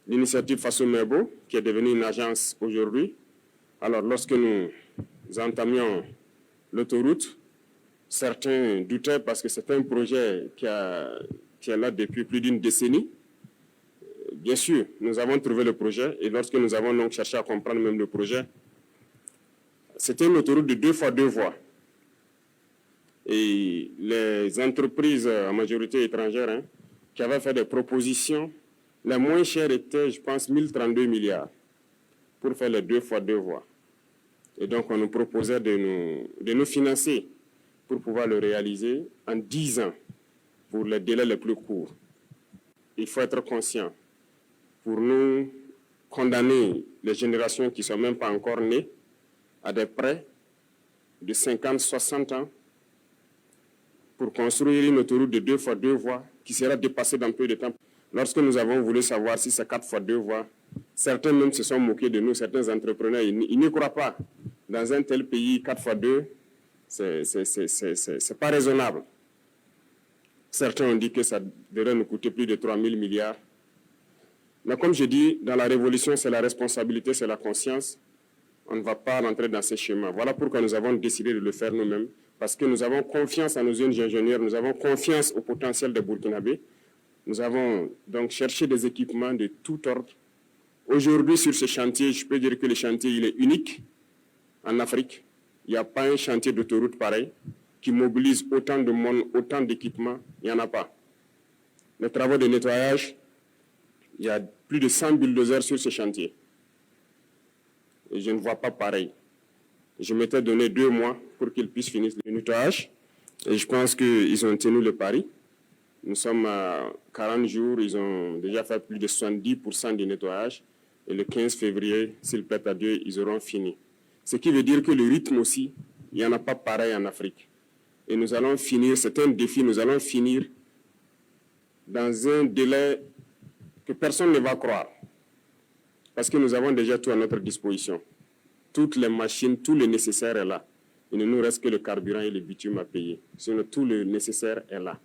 l'initiative Faso Merbo, qui est devenue une agence aujourd'hui. Alors, lorsque nous entamions l'autoroute, certains doutaient parce que c'est un projet qui est là depuis plus d'une décennie. Bien sûr, nous avons trouvé le projet et lorsque nous avons donc cherché à comprendre même le projet, c'était une autoroute de 2 fois 2 voies. Et les entreprises, en majorité étrangères, qui avaient fait des propositions, la moins chère était, je pense, 1032 milliards pour faire les 2 fois 2 voies. Et donc, on nous proposait de nous financer pour pouvoir le réaliser en 10 ans, pour les délais les plus courts. Il faut être conscient. Pour nous condamner les générations qui ne sont même pas encore nées à des prêts de 50, 60 ans pour construire une autoroute de 2 fois 2 voies qui sera dépassée dans peu de temps. Lorsque nous avons voulu savoir si c'est 4 fois 2 voies, certains même se sont moqués de nous, certains entrepreneurs, ils n'y croient pas. Dans un tel pays, 4 fois 2, c'est pas raisonnable. Certains ont dit que ça devrait nous coûter plus de 3 000 milliards. Mais comme je dis, dans la révolution, c'est la responsabilité, c'est la conscience. On ne va pas rentrer dans ces schémas. Voilà pourquoi nous avons décidé de le faire nous-mêmes, parce que nous avons confiance en nos jeunes ingénieurs, nous avons confiance au potentiel des Burkinabés. Nous avons donc cherché des équipements de tout ordre. Aujourd'hui, sur ce chantier, je peux dire que le chantier il est unique en Afrique. Il n'y a pas un chantier d'autoroute pareil qui mobilise autant de monde, autant d'équipements. Il n'y en a pas. Les travaux de nettoyage, il y a plus de 100 bulldozers sur ce chantier. Et je ne vois pas pareil. Je m'étais donné 2 mois pour qu'ils puissent finir le nettoyage. Et je pense qu'ils ont tenu le pari. Nous sommes à 40 jours, ils ont déjà fait plus de 70% du nettoyage. Et le 15 février, s'il plaît à Dieu, ils auront fini. Ce qui veut dire que le rythme aussi, il n'y en a pas pareil en Afrique. Et nous allons finir, c'est un défi, nous allons finir dans un délai que personne ne va croire. Parce que nous avons déjà tout à notre disposition. Toutes les machines, tout le nécessaire est là. Il ne nous reste que le carburant et le bitume à payer. Sinon, tout le nécessaire est là.